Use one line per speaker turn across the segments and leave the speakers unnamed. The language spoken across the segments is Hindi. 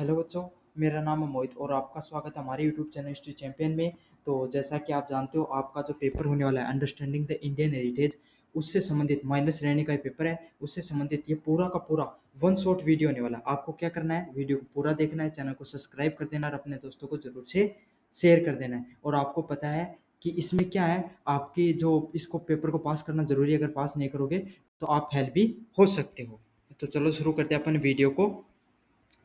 हेलो बच्चों, मेरा नाम है मोहित और आपका स्वागत है हमारे यूट्यूब चैनल हिस्ट्री चैंपियन में। तो जैसा कि आप जानते हो, आपका जो पेपर होने वाला है अंडरस्टैंडिंग द इंडियन हेरिटेज, उससे संबंधित माइनर श्रेणी का पेपर है। उससे संबंधित ये पूरा का पूरा वन शॉट वीडियो होने वाला है। आपको क्या करना है, वीडियो को पूरा देखना है, चैनल को सब्सक्राइब कर देना और अपने दोस्तों को जरूर से शेयर कर देना है। और आपको पता है कि इसमें क्या है, आपकी जो इसको पेपर को पास करना जरूरी है। अगर पास नहीं करोगे तो आप फेल भी हो सकते हो। तो चलो शुरू करते हैं अपन वीडियो को।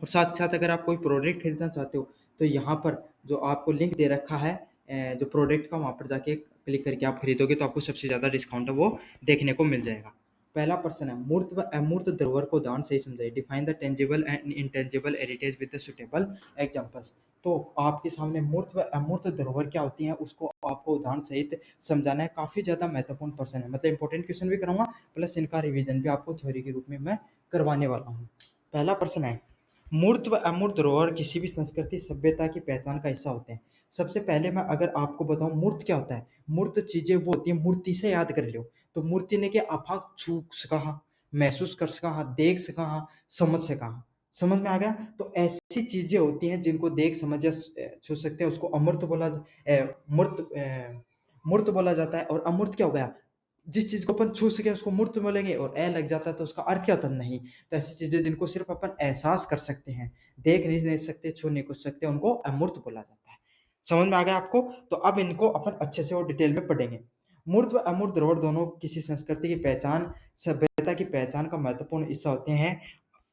और साथ साथ अगर आप कोई प्रोडक्ट खरीदना चाहते हो तो यहाँ पर जो आपको लिंक दे रखा है, जो प्रोडक्ट का, वहाँ पर जाके क्लिक करके आप खरीदोगे तो आपको सबसे ज़्यादा डिस्काउंट है वो देखने को मिल जाएगा। पहला प्रश्न है, मूर्त व अमूर्त धरोहर को उदाहरण सही समझाइए। Define the tangible and intangible heritage with the suitable examples. तो आपके सामने मूर्त व अमूर्त धरोहर क्या होती है उसको आपको उदाहरण सहित समझाना है। काफ़ी ज़्यादा महत्वपूर्ण प्रश्न है, मतलब इंपॉर्टेंट क्वेश्चन भी कराऊंगा प्लस इनका रिवीजन भी आपको थ्योरी के रूप में मैं करवाने वाला हूँ। पहला प्रश्न है, मूर्त व अमूर्त धरोहर किसी भी संस्कृति सभ्यता की पहचान का हिस्सा होते हैं। सबसे पहले मैं अगर आपको बताऊं मूर्त क्या होता है, मूर्त चीजें वो होती है, मूर्ति से याद कर लो तो मूर्ति ने क्या आफाक छू सका, महसूस कर सका, देख सका, समझ सका। समझ में आ गया? तो ऐसी चीजें होती हैं जिनको देख समझ या छू सकते हैं, उसको अमूर्त बोला मूर्त बोला जाता है। और अमूर्त क्या हो गया, जिस चीज को अपन छू सके उसको मूर्त बोलेंगे, और ए लग जाता है तो उसका अर्थ क्या होता है, नहीं। तो ऐसी चीजें जिनको सिर्फ अपन एहसास कर सकते हैं, देख नहीं सकते, छू नहीं कुछ सकते, उनको अमूर्त बोला जाता है। समझ में आ गया आपको? तो अब इनको अपन अच्छे से और डिटेल में पढ़ेंगे। मूर्त व अमूर्त धरोहर दोनों किसी संस्कृति की पहचान, सभ्यता की पहचान का महत्वपूर्ण हिस्सा होते हैं।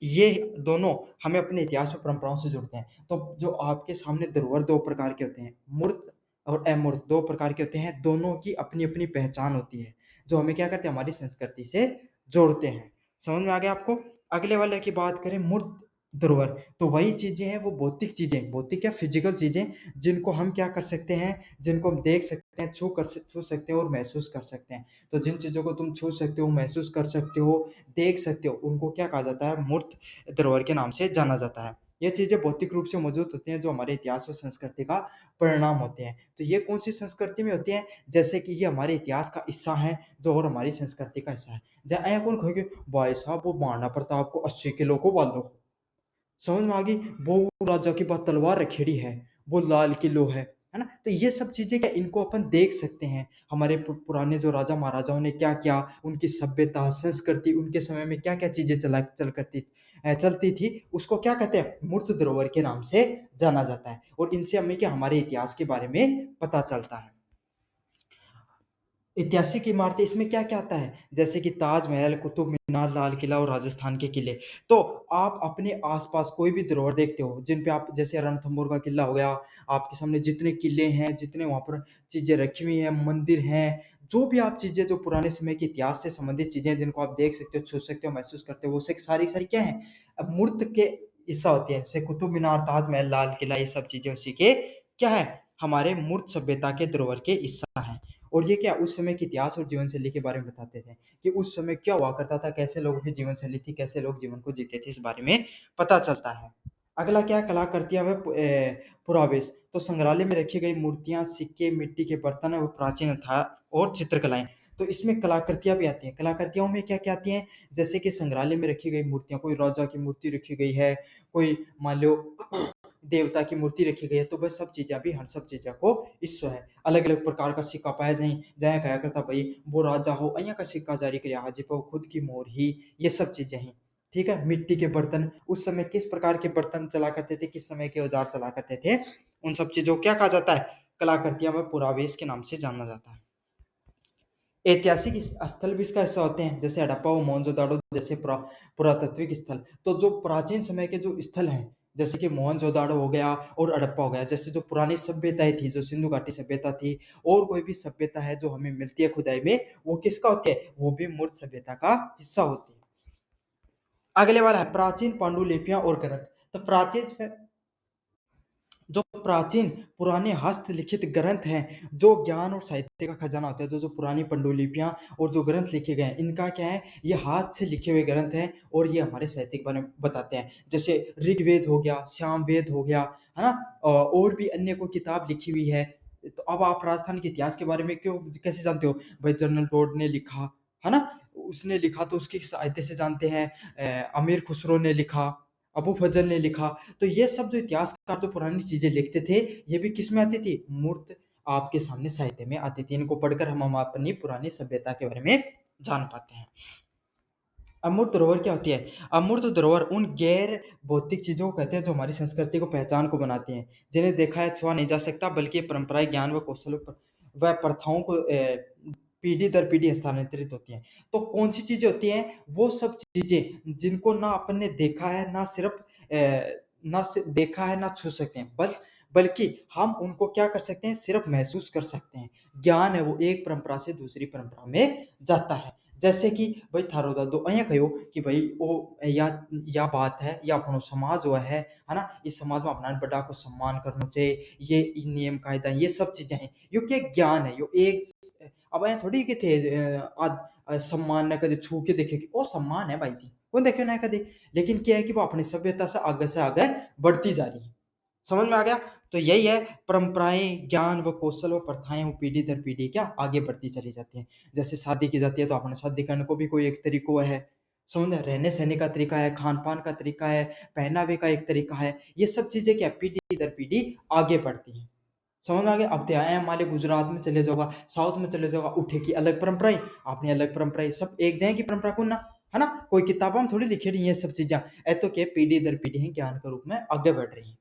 ये दोनों हमें अपने इतिहास और परंपराओं से जोड़ते हैं। तो जो आपके सामने धरोहर दो प्रकार के होते हैं, मूर्त और अमूर्त दो प्रकार के होते हैं। दोनों की अपनी अपनी पहचान होती है जो हमें क्या करते हैं, हमारी संस्कृति से जोड़ते हैं। समझ में आ गया आपको? अगले वाले की बात करें, मूर्त धरोहर, तो वही चीजें हैं, वो भौतिक चीजें, भौतिक या फिजिकल चीजें जिनको हम क्या कर सकते हैं, जिनको हम देख सकते हैं, छू सकते हैं और महसूस कर सकते हैं। तो जिन चीजों को तुम छू सकते हो, महसूस कर सकते हो, देख सकते हो, उनको क्या कहा जाता है, मूर्त धरोहर के नाम से जाना जाता है। ये चीजें भौतिक रूप से मौजूद होती हैं जो हमारे इतिहास और संस्कृति का परिणाम होते हैं। तो ये कौन सी संस्कृति में होती हैं? जैसे कि ये हमारे इतिहास का हिस्सा है जो, और हमारी संस्कृति का हिस्सा है। जहाँ ऐ कौन कहेंगे, भाई साहब वो महाराणा प्रताप को 80 किलो को बालो, समझ में आ गई, वो राजा के पास तलवार रखेड़ी है, वो लाल किलो है ना। तो ये सब चीजें क्या, इनको अपन देख सकते हैं। हमारे पुराने जो राजा महाराजाओं ने क्या किया, उनकी सभ्यता संस्कृति, उनके समय में क्या क्या चीजें चलती थी, उसको क्या कहते हैं, मूर्त धरोहर के नाम से जाना जाता है। और इनसे हमें क्या, हमारे इतिहास के बारे में पता चलता है। ऐतिहासिक इमारतें इसमें क्या क्या आता है, जैसे कि ताजमहल, कुतुब मीनार, लाल किला और राजस्थान के किले। तो आप अपने आसपास कोई भी धरोहर देखते हो जिन पे आप, जैसे रणथंभौर का किला हो गया, आपके सामने जितने किले हैं, जितने वहां पर चीजें रखी हुई हैं, मंदिर हैं, जो भी आप चीजें, जो पुराने समय के इतिहास से संबंधित चीजें हैं, जिनको आप देख सकते हो, छू सकते हो, महसूस करते हो, वो से सारी सारी क्या है, अब मूर्त के हिस्सा होती है। जैसे कुतुब मीनार, ताजमहल, लाल किला, ये सब चीजें उसी के क्या है, हमारे मूर्त सभ्यता के धरोहर के हिस्सा है। और ये क्या, उस समय के इतिहास और जीवन शैली के बारे में बताते थे कि उस समय क्या हुआ करता था, कैसे लोगों की जीवन शैली थी, कैसे लोग जीवन को जीते थे, इस बारे में पता चलता है। अगला क्या, कलाकृतियां व पुरावेश। तो संग्रहालय में रखी गई मूर्तियां, सिक्के, मिट्टी के बर्तन व प्राचीन था और चित्रकलाएं। तो इसमें कलाकृतियां भी आती हैं। कलाकृतियों में क्या क्या आती हैं, जैसे कि संग्रहालय में रखी गई मूर्तियां, कोई राजा की मूर्ति रखी गई है, कोई मान लो देवता की मूर्ति रखी गई है, तो वह सब चीजें भी, हर सब चीजों को हिस्सा है। अलग अलग प्रकार का सिक्का पाया जाए, जया कहा करता भाई वो राजा हो, अया का सिक्का जारी कर हाजी पर खुद की मोहर ही, ये सब चीजें हैं। ठीक है, मिट्टी के बर्तन, उस समय किस प्रकार के बर्तन चला करते थे, किस समय के औजार चला करते थे, उन सब चीजों को क्या कहा जाता है, कलाकृतियां व पुरावेश के नाम से जाना जाता है। ऐतिहासिक स्थल भी इसका हिस्सा होते हैं, जैसे हड़प्पा और मोहनजोदाड़ो जैसे पुरातात्विक स्थल। तो जो प्राचीन समय के जो स्थल हैं, जैसे कि मोहनजोदाड़ो हो गया और हड़प्पा हो गया, जैसे जो पुरानी सभ्यताएं थी, जो सिंधु घाटी सभ्यता थी, और कोई भी सभ्यता है जो हमें मिलती है खुदाई में, वो किसका होती है, वो भी मूर्त सभ्यता का हिस्सा होती है। अगले वाला है प्राचीन पांडुलिपियां और ग्रंथ। तो जो प्राचीन पुराने हस्तलिखित ग्रंथ हैं, जो ज्ञान और साहित्य का खजाना होता है, जो जो पुरानी पांडुलिपियां और जो ग्रंथ लिखे गए हैं, इनका क्या है, ये हाथ से लिखे हुए ग्रंथ हैं और ये हमारे साहित्य के बारे में बताते हैं। जैसे ऋग्वेद हो गया, सामवेद हो गया, है ना, और भी अन्य कोई किताब लिखी हुई है। तो अब आप राजस्थान के इतिहास के बारे में क्यों, कैसे जानते हो भाई, जनरल टोड ने लिखा, है ना, उसने लिखा तो उसकी साहित्य से जानते हैं। अमीर खुसरो ने लिखा, अबू फजल ने लिखा। तो ये सब जो इतिहासकार जो पुरानी चीजें लिखते थे, ये भी किस में आती थी? मूर्त आपके सामने साहित्य में आती थी। इनको पढ़कर हम अपनी पुरानी सभ्यता के बारे में जान पाते हैं। अमूर्त धरोहर क्या होती है? अमूर्त धरोहर उन गैर भौतिक चीजों को कहते हैं जो हमारी संस्कृति को पहचान को बनाती हैं, जिन्हें देखा है छुआ नहीं जा सकता, बल्कि परंपराएं ज्ञान व कौशल व प्रथाओं को पीढ़ी दर पीढ़ी हस्तांतरित होती हैं। तो कौन सी चीजें होती हैं? वो सब चीजें जिनको ना अपन ने देखा है, ना सिर्फ देखा है, ना छू सकते हैं, बल्कि हम उनको क्या कर सकते हैं? सिर्फ महसूस कर सकते हैं। ज्ञान है वो एक परंपरा से दूसरी परंपरा में जाता है। जैसे कि भाई थारो दादो अया कहो कि भाई वो या बात है या अपनो समाज जो है ना, इस समाज में अपना बड़ा को सम्मान करना चाहिए, ये नियम कायदा ये सब चीजें हैं, यो क्या ज्ञान है, यो एक अब अया थोड़ी कि थे सम्मान ने कदे छू के देखे कि ओ सम्मान है भाई जी, कौन देखे ना कदे, लेकिन क्या है कि वो अपनी सभ्यता से आगे बढ़ती जा रही है। समझ में आ गया? तो यही है, परंपराएं ज्ञान व कौशल व प्रथाएं वो पीढ़ी दर पीढ़ी क्या आगे बढ़ती चली जाती हैं। जैसे शादी की जाती है तो अपने शादी करने को भी कोई एक तरीको है, समझ में? रहने सहने का तरीका है, खान पान का तरीका है, पहनावे का एक तरीका है, ये सब चीजें क्या पीढ़ी दर पीढ़ी आगे बढ़ती हैं। समझ में आ गया? अब तो आए हमारे गुजरात में चले जाओगा, साउथ में चले जाओगा, उठे की अलग परंपराएं, अपनी अलग परंपराएं, सब एक जगह की परंपरा को ना, है ना, कोई किताबों में थोड़ी लिखी रही है सब चीजें, ए तो क्या पीढ़ी दर पीढ़ी ज्ञान के रूप में आगे बढ़ रही है।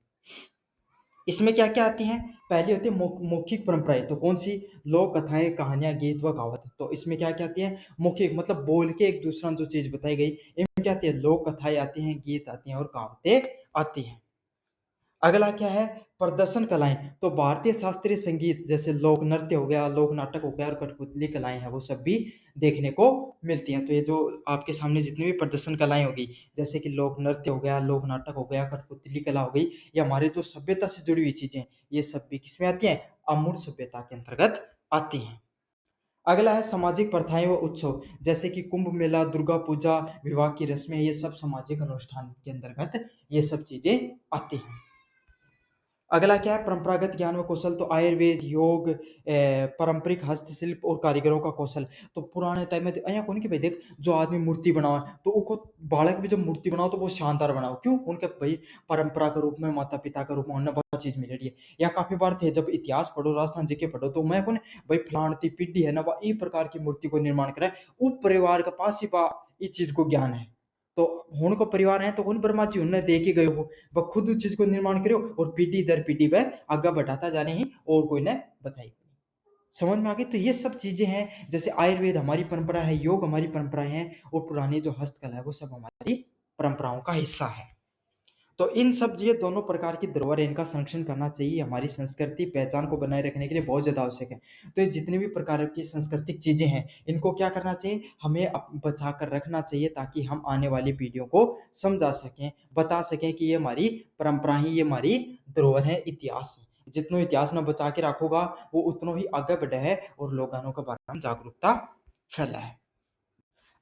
इसमें क्या-क्या आती हैं? पहली होती है मौखिक परंपराएँ, तो कौन-सी? लोक कथाएँ, कहानियाँ, गीत व कहावत। तो इसमें क्या-क्या आती है? मौखिक मतलब बोल के एक-दूसरा जो चीज़ बताई गई, इनमें क्या आती है? लोक कथाएँ आती हैं, गीत आती हैं और कहावतें आती हैं। अगला क्या है? प्रदर्शन कलाएँ। तो भारतीय शास्त्रीय संगीत जैसे लोक नृत्य हो गया, लोक नाटक हो गया और कठपुतली कलाएँ हैं, वो सब भी देखने को मिलती हैं। तो ये जो आपके सामने जितनी भी प्रदर्शन कलाएँ होगी, जैसे कि लोक नृत्य हो गया, लोक नाटक हो गया, कठपुतली कला हो गई, ये हमारे जो सभ्यता से जुड़ी हुई चीज़ें, ये सब भी किसमें आती हैं? अमूर्त सभ्यता के अंतर्गत आती हैं। अगला है सामाजिक प्रथाएँ व उत्सव, जैसे कि कुंभ मेला, दुर्गा पूजा, विवाह की रस्में, ये सब सामाजिक अनुष्ठान के अंतर्गत ये सब चीज़ें आती हैं। अगला क्या है? परंपरागत ज्ञान व कौशल, तो आयुर्वेद, योग, पारंपरिक हस्तशिल्प और कारीगरों का कौशल। तो पुराने टाइम में अया कौन कि भाई देख, जो आदमी मूर्ति बनावे तो उको बालक भी जब मूर्ति बनाओ तो बहुत शानदार बनाओ, क्यों? उनके भाई परंपरा के रूप में, माता पिता के रूप में उन्हें बहुत चीज मिल रही है। या काफी बार थे जब इतिहास पढ़ो, राजस्थान जी के पढ़ो, तो मैं कौन भाई फलानती पीढ़ी है ना, वह ई प्रकार की मूर्ति को निर्माण करे, उ परिवार के पास ही बा इस चीज को ज्ञान है। तो हुण को परिवार है तो कौन ब्रह्मा जी उन्हें दे के गए हो, वह खुद उस चीज को निर्माण करो और पीढ़ी दर पीढ़ी वह आगे बढ़ाता जाने ही, और कोई ने बताई। समझ में आ गई? तो ये सब चीजें हैं, जैसे आयुर्वेद हमारी परंपरा है, योग हमारी परंपराएं हैं, और पुरानी जो हस्तकला है वो सब हमारी परंपराओं का हिस्सा है। तो इन सब ये दोनों प्रकार की धरोहर है, इनका संरक्षण करना चाहिए, हमारी संस्कृति पहचान को बनाए रखने के लिए बहुत ज़्यादा आवश्यक है। तो ये जितनी भी प्रकार की सांस्कृतिक चीज़ें हैं, इनको क्या करना चाहिए? हमें बचा कर रखना चाहिए, ताकि हम आने वाली पीढ़ियों को समझा सकें, बता सकें कि ये हमारी परंपरा ही, ये हमारी धरोहर है, इतिहास है। जितना इतिहास ना बचा के रखोगा, वो उतना ही आगे बढ़े है और लोगों के बारे में जागरूकता फैला है।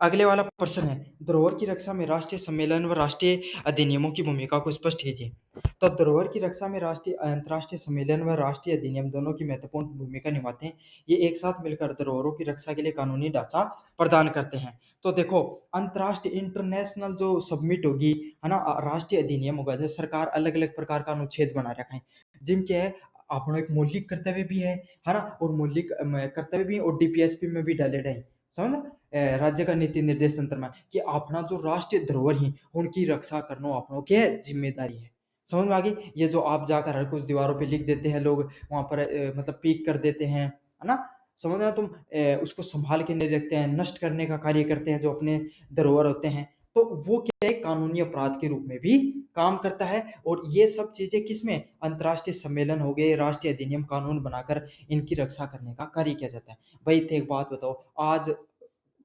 अगले वाला प्रश्न है, धरोहर की रक्षा में राष्ट्रीय सम्मेलन व राष्ट्रीय अधिनियमों की भूमिका को स्पष्ट कीजिए। तो धरोहर की रक्षा में राष्ट्रीय अंतर्राष्ट्रीय सम्मेलन व राष्ट्रीय अधिनियम दोनों की महत्वपूर्ण भूमिका निभाते हैं। ये एक साथ मिलकर धरोहरों की रक्षा के लिए कानूनी ढांचा प्रदान करते हैं। तो देखो, अंतर्राष्ट्रीय इंटरनेशनल जो सबमिट होगी, है ना, राष्ट्रीय अधिनियम होगा, जैसे सरकार अलग अलग प्रकार का अनुच्छेद बना रखा है, जिनके है अपना एक मौलिक कर्तव्य भी है ना, और मौलिक कर्तव्य भी और डीपीएसपी में भी डाले हैं। समझ राज्य का नीति निर्देश तंत्र में कि अपना जो राष्ट्रीय धरोहर ही उनकी रक्षा करना अपनों की जिम्मेदारी है। समझ में आ गई? ये जो आप जाकर हर कुछ दीवारों पे लिख देते हैं लोग, वहां पर मतलब पीक कर देते हैं, है ना, समझ में? तुम उसको संभाल के नहीं रखते हैं, नष्ट करने का कार्य करते हैं जो अपने धरोहर होते हैं, तो वो क्या है, कानूनी अपराध के रूप में भी काम करता है। और ये सब चीजें किसमें? अंतर्राष्ट्रीय सम्मेलन हो गए, राष्ट्रीय अधिनियम कानून बनाकर इनकी रक्षा करने का कार्य किया जाता है। भाई थे एक बात बताओ, आज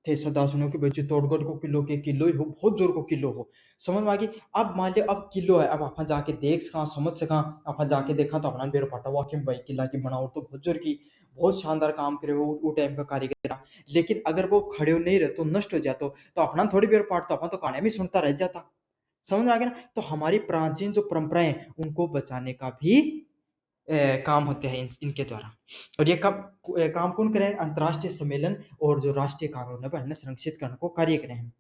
थे सदा सुनो कि भाई चित्तौड़गढ़ को किलो के किलो ही हो, बहुत जोर को किलो हो, समझ में आ गई? अब मान लियो अब किलो है, अब अपन जाके देख सका, समझ सका, अपन जाके देखा तो अपना बेरो पटा हुआ कि भाई किला की बनाओ तो बहुत जोर की, बहुत शानदार काम करे वो टाइम का कारीगर था। लेकिन अगर वो खड़े हो नहीं रहे तो नष्ट हो जातो, तो अपना थोड़ी बेरो पाट, तो अपन तो कहानी में सुनता रह जाता। समझ में आ गया ना? तो हमारी प्राचीन जो परंपराएं हैं, उनको बचाने का भी काम होते हैं इनके द्वारा। और ये काम कौन करे? अंतर्राष्ट्रीय सम्मेलन और जो राष्ट्रीय कानून है वह संरक्षित करने को कार्य करे हैं।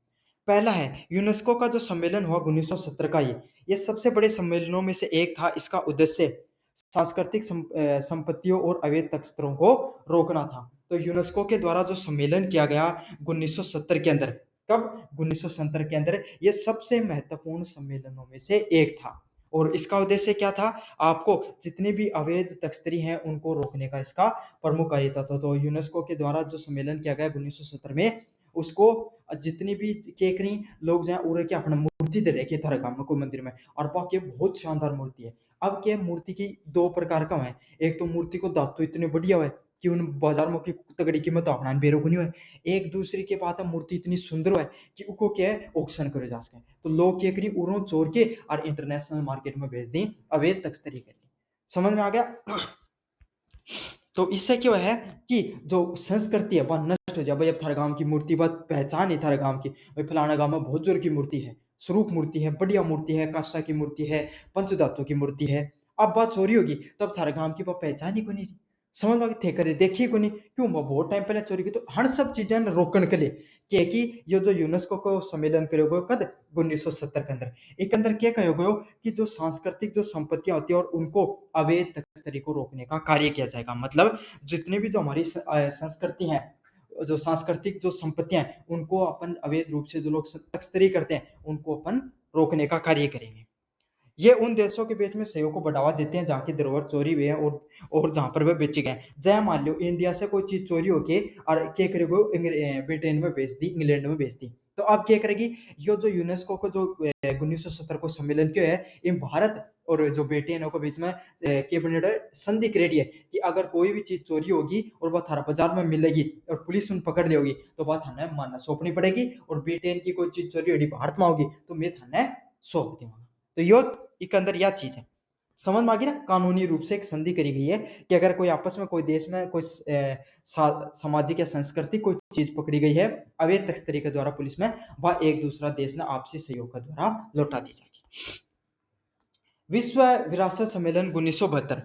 पहला है यूनेस्को का जो सम्मेलन हुआ 1970 का, ये सबसे बड़े सम्मेलनों में से एक था। इसका उद्देश्य सांस्कृतिक संपत्तियों और अवैध तस्करों को रोकना था। तो यूनेस्को के द्वारा जो सम्मेलन किया गया 1970 के अंदर, कब? 1970 के अंदर, ये सबसे महत्वपूर्ण सम्मेलनों में से एक था। और इसका उद्देश्य क्या था? आपको जितनी भी अवैध तस्करी हैं उनको रोकने का इसका प्रमुख कार्य था। तो यूनेस्को के द्वारा जो सम्मेलन किया गया 1970 में, उसको जितनी भी केकनी लोग जो उरे के अपना मूर्ति दे रखे दरगाह में कोई मंदिर में, और बाकी बहुत शानदार मूर्ति है। अब क्या मूर्ति की दो प्रकार का है। एक तो मूर्ति को दांत तो इतने बढ़िया है कि उन बाजार में की तगड़ी कीमत अपना बेरो को नहीं है। एक दूसरी के बात है, मूर्ति इतनी सुंदर है कि उको क्या है ऑक्शन करे जा सके। तो लोग क्या करी उरों चोर के और इंटरनेशनल मार्केट में भेज दी, अवैध तस्करी कर ली। समझ में आ गया? तो इससे क्या है कि जो संस्कृति है वह नष्ट हो जाए। भाई अब थारे गांव की मूर्ति बात पहचान है थारे गांव की, भाई फलाना गांव में बहुत जोर की मूर्ति है, स्वरूप मूर्ति है, बढ़िया मूर्ति है, कांसा की मूर्ति है, पंचधातु की मूर्ति है। अब बात चोरी होगी तो अब थारे गांव की वह पहचान ही को नहीं रही। समझ में थे कदे देखी को नहीं क्यों? वह बहुत टाइम पहले चोरी की। तो हर सब चीजें रोकने के लिए क्या कि ये जो यूनेस्को को सम्मेलन करोगे कद 1970 के अंदर, एक अंदर क्या कहोगे कि जो सांस्कृतिक जो संपत्तियां होती है और उनको अवैध तस्करी को रोकने का कार्य किया जाएगा। मतलब जितनी भी जो हमारी संस्कृति है, जो सांस्कृतिक जो संपत्तियां हैं उनको अपन अवैध रूप से जो लोग तस्करी करते हैं उनको अपन रोकने का कार्य करेंगे। ये उन देशों के बीच में सहयोग को बढ़ावा देते हैं जहाँ की धरोहर चोरी हुई है और जहाँ पर वे बेचे गए। जय मान लो इंडिया से कोई चीज चोरी होके और क्या करेगी ब्रिटेन में बेच दी, इंग्लैंड में बेच दी, तो अब क्या करेगी? ये जो यूनेस्को को जो 1970 को सम्मेलन क्यों है, इन भारत और जो ब्रिटेन के बीच में कैबिनेट संधि करेगी है कि अगर कोई भी चीज चोरी होगी और वह थारा बाजार में मिलेगी और पुलिस उन पकड़ लेगी तो वह थाने मानना सौंपनी पड़ेगी। और ब्रिटेन की कोई चीज चोरी होगी भारत में होगी तो मैं थाने सौंप दूंगा। तो यो एक अंदर यह चीज है। समझ में आ गई ना? कानूनी रूप से एक संधि करी गई है कि अगर कोई आपस में कोई देश में कोई सामाजिक या सांस्कृतिक कोई चीज पकड़ी गई है अवैध तस्करी के द्वारा पुलिस में, वह एक दूसरा देश ने आपसी सहयोग के द्वारा लौटा दी जाएगी। विश्व विरासत सम्मेलन 1972,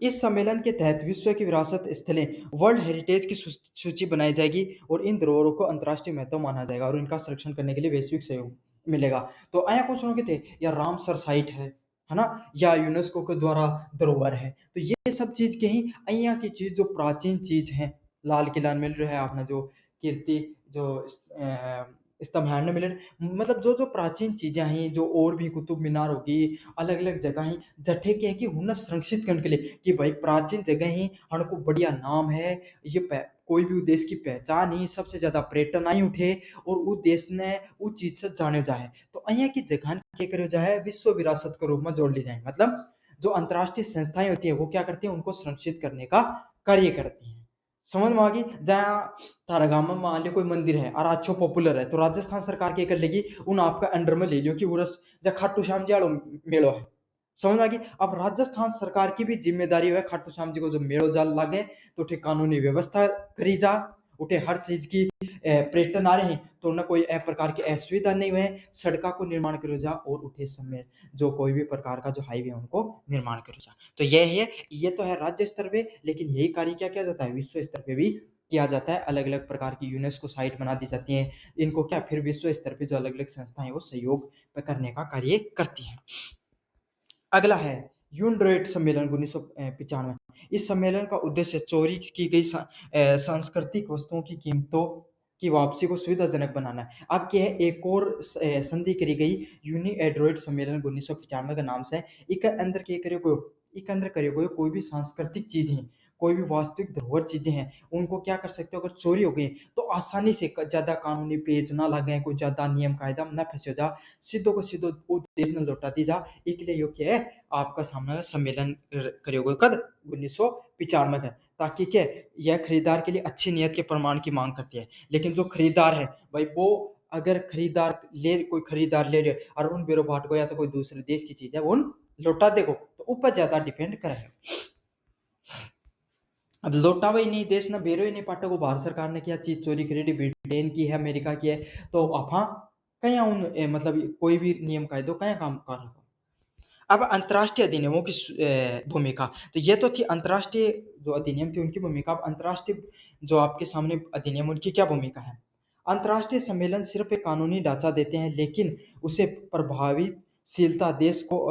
इस सम्मेलन के तहत विश्व की विरासत स्थलें वर्ल्ड हेरिटेज की सूची बनाई जाएगी और इन धरोहरों को अंतर्राष्ट्रीय महत्व माना जाएगा और इनका संरक्षण करने के लिए वैश्विक सहयोग मिलेगा। तो आया क्वेश्चन के थे या रामसर साइट है ना, या यूनेस्को के द्वारा धरोहर है। तो ये सब चीज के ही अहिया की चीज जो प्राचीन चीज है, लाल किला मिल रहा है आपने, जो कीर्ति जो स्तंभान मिल रहे, मतलब जो जो प्राचीन चीजें हैं, जो और भी कुतुब मीनार होगी, अलग अलग जगह ही जठे के है कि हुनर संरक्षित करने के लिए कि भाई प्राचीन जगह ही हमको बढ़िया नाम है, ये कोई भी देश की पहचान ही सबसे ज्यादा पर्यटन आई उठे और वो देश ने वो चीज से जाने जाए। तो अहिया की जगह क्या करो जाए विश्व विरासत के रूप में जोड़ ली जाए। मतलब जो अंतर्राष्ट्रीय संस्थाएं होती है वो क्या करती है, उनको संरक्षित करने का कार्य करती है। समझ में आ गई? जहाँ थारा गांव में मान लो कोई मंदिर है और अच्छो पॉपुलर है तो राजस्थान सरकार क्या कर लेगी, उन आपका अंडर में ले लियो कि उरस जहाँ खाटू श्याम जी वालो मेलो है। समझ आ गई? अब राजस्थान सरकार की भी जिम्मेदारी है खाटू श्याम जी को जो मेलो जाल लागे तो उठे कानूनी व्यवस्था करी जा, उठे हर चीज की पर्यटन आ रहे हैं तो उन्हें कोई प्रकार की असुविधा नहीं हुए, सड़का को निर्माण करो जा और उठे समय जो कोई भी प्रकार का जो हाईवे उनको निर्माण करो जा। तो ये तो है राज्य स्तर पे, लेकिन यही कार्य क्या किया जाता है विश्व स्तर पे भी किया जाता है। अलग अलग प्रकार की यूनेस्को साइट बना दी जाती है, इनको क्या फिर विश्व स्तर पे जो अलग अलग संस्थाएं वो सहयोग करने का कार्य करती है। अगला है यूनड्रोइट सम्मेलन 1995। इस सम्मेलन का उद्देश्य चोरी की गई सांस्कृतिक वस्तुओं की कीमतों की वापसी को सुविधाजनक बनाना है। अब क्या है, एक और संधि करी गई यूनी एड्रोइड सम्मेलन 1995 के नाम से। इक अंदर क्या करियो, इक अंदर करियो कोई भी सांस्कृतिक चीज है, कोई भी वास्तविक धरोहर चीजें हैं, उनको क्या कर सकते हो, अगर चोरी हो गई तो आसानी से ज्यादा कानूनी पेच ना लगे, कोई ज्यादा नियम कायदा न फंसे जा, सीधो को सीधो देश ने लौटा दी जा। एक लिए योग्य है आपका सामने सम्मेलन करियोगे कद 1995 में, ताकि क्या यह खरीदार के लिए अच्छी नियत के प्रमाण की मांग करती है। लेकिन जो खरीदार है भाई वो अगर कोई खरीदार ले रहे और उन बेरो बाट को या तो कोई दूसरे देश की चीज है वो लौटा देगो तो ऊपर ज्यादा डिपेंड करे। अब लौटावा ही नहीं, देश ना बेरो ही नहीं पाटा को भारत सरकार ने क्या चीज चोरी करी, ब्रिटेन की है, अमेरिका की है, तो अफा कहीं उन मतलब कोई भी नियम कायदो कहीं काम कर। अब अंतर्राष्ट्रीय अधिनियमों की भूमिका, तो ये तो थी अंतर्राष्ट्रीय जो अधिनियम थी उनकी भूमिका। अब अंतर्राष्ट्रीय जो आपके सामने अधिनियम उनकी क्या भूमिका है। अंतर्राष्ट्रीय सम्मेलन सिर्फ एक कानूनी ढांचा देते हैं लेकिन उसे प्रभावित शीलता देश को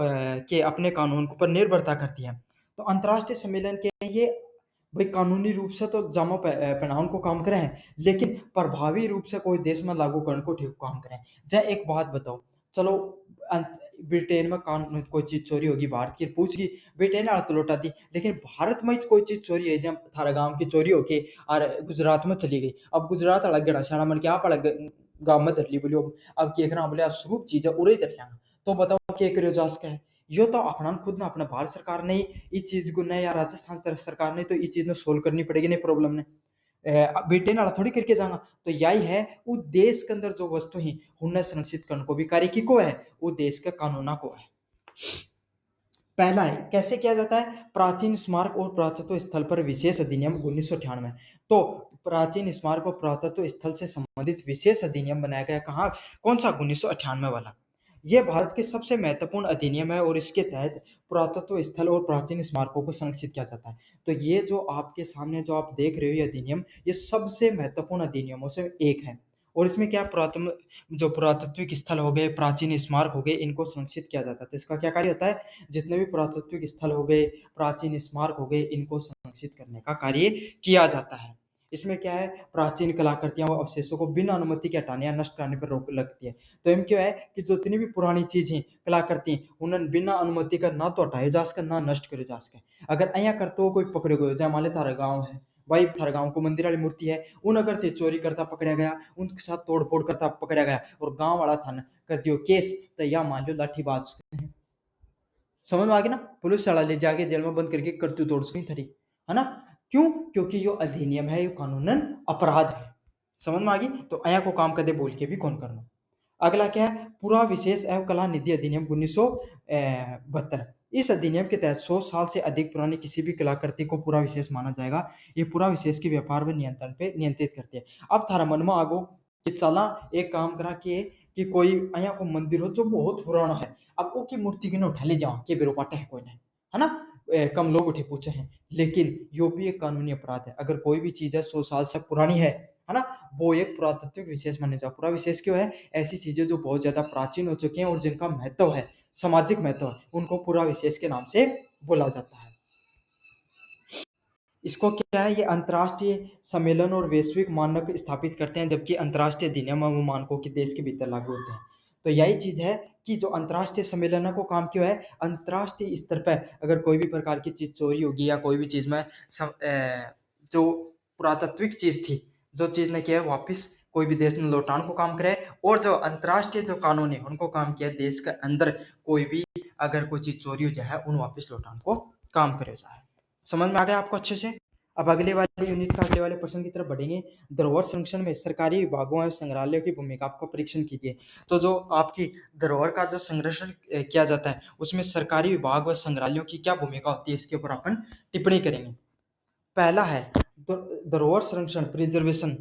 के अपने कानून पर निर्भरता करती है। तो अंतर्राष्ट्रीय सम्मेलन के ये भाई कानूनी रूप से तो जामा पहनाउन को काम करे हैं, लेकिन प्रभावी रूप से कोई देश में लागू करने को ठीक काम करें। जय एक बात बताओ, चलो ब्रिटेन में कानून कोई चीज चोरी होगी, भारत की पूछगी, ब्रिटेन आड़ तो लौटा दी, लेकिन भारत में कोई चीज चोरी है जब थारा गांव की चोरी होके और गुजरात में चली गई, अब गुजरात अलग गड़ा शाणा मन के आप अलग गांव में धर ली बोलियो, अब केकरा बोले स्वरूप चीज है उड़े धर लिया, तो बताओ क्या करियो जास का है। यो तो अपना खुद ना अपना भारत सरकार ने इस चीज को ने या राजस्थान सरकार ने तो इस चीज ने सोल्व करनी पड़ेगी नहीं प्रॉब्लम ने, ब्रिटेन वाला थोड़ी करके जाना। तो यही है वो देश के अंदर जो वस्तु ही उन्हें संरक्षित करने को भी कार्य की को है, वो देश के कानूना को है। पहला है कैसे किया जाता है, प्राचीन स्मारक और पुरातत्व स्थल पर विशेष अधिनियम 1998। तो प्राचीन स्मारक और पुरातत्व स्थल से संबंधित विशेष अधिनियम बनाया गया, कहाँ, कौन सा, 1998 वाला। यह भारत के सबसे महत्वपूर्ण अधिनियम है और इसके तहत पुरातत्व स्थल और प्राचीन स्मारकों को संरक्षित किया जाता है। तो ये जो आपके सामने जो आप देख रहे हो ये अधिनियम, ये सबसे महत्वपूर्ण अधिनियमों से एक है। और इसमें क्या पुरातन जो पुरातात्विक स्थल हो गए, प्राचीन स्मारक हो गए, इनको संरक्षित किया जाता है। तो इसका क्या कार्य होता है, जितने भी पुरातात्विक स्थल हो गए, प्राचीन स्मारक हो गए, इनको संरक्षित करने का कार्य किया जाता है। इसमें क्या है, प्राचीन कलाकृतियां व अवशेषों को बिना अनुमति के हटाने या नष्ट करने पर रोक लगती है। तो इनमें क्या है कि जितनी भी पुरानी चीजें कलाकृति उन्हें बिना अनुमति का ना तो हटाए जा सके ना नष्ट करे जा सके। अगर अया करते हो कोई पकड़े गए, जय मान लो थारा गाँव है भाई, थारा गाँव को मंदिर वाली मूर्ति है, उन अगर थे चोरी करता पकड़ा गया, उनके साथ तोड़ फोड़ करता पकड़ा गया और गाँव वाला थाना कर दियो केस, तो या मान लो लाठीबाज, समझ में आ गया ना, पुलिस वाला ले जाके जेल में बंद करके करतू तोड़ सकी थरी, है ना। क्यों, क्योंकि यो अधिनियम है, यो कानूनन अपराध है। समझ में आ गई। तो अया को काम कदे बोल के भी कौन करना। अगला क्या है, पूरा विशेष एवं कला निधि अधिनियम 1972। इस अधिनियम के तहत 100 साल से अधिक पुरानी किसी भी कलाकृति को पूरा विशेष माना जाएगा। ये पूरा विशेष के व्यापार व नियंत्रण पे नियंत्रित करती है। अब थारा मन में आगो कि चला एक काम करा कि कोई अया को मंदिर हो जो बहुत पुराना है, अब वो की मूर्ति के उठा ले जाओ के बेरो पाटे है कोई नहीं, है ना। कम लोग उठे पूछे हैं, लेकिन यो भी एक कानूनी अपराध है। अगर कोई भी चीज है 100 साल से पुरानी है ना, वो एक पुरातत्विक विशेष माने जाओ। पूरा विशेष क्यों है, ऐसी चीजें जो बहुत ज्यादा प्राचीन हो चुकी हैं और जिनका महत्व है, सामाजिक महत्व है, उनको पूरा विशेष के नाम से बोला जाता है। इसको क्या है, ये अंतर्राष्ट्रीय सम्मेलन और वैश्विक मानक स्थापित करते हैं, जबकि अंतर्राष्ट्रीय अधिनियम वो मानकों के देश के भीतर लागू होते हैं। तो यही चीज है कि जो अंतर्राष्ट्रीय सम्मेलन को काम क्यों है, अंतर्राष्ट्रीय स्तर पर अगर कोई भी प्रकार की चीज चोरी होगी या कोई भी चीज में जो पुरातात्विक चीज थी, जो चीज ने किया है वापिस कोई भी देश ने लौटाने को काम करे, और जो अंतर्राष्ट्रीय जो कानून है उनको काम किया देश के अंदर कोई भी अगर कोई चीज चोरी हो जाए उन वापिस लौटाने को काम करे जाए। समझ में आ गया आपको अच्छे से। अब अगले वाले यूनिट का अगले वाले प्रश्न की तरफ बढ़ेंगे। धरोहर संरक्षण में सरकारी विभागों और संग्रहालयों की भूमिका आपका परीक्षण कीजिए। तो जो आपकी धरोहर का जो संरक्षण किया जाता है उसमें सरकारी विभाग और संग्रहालयों की क्या भूमिका होती है, इसके ऊपर अपन टिप्पणी करेंगे। पहला है धरोहर संरक्षण प्रिजर्वेशन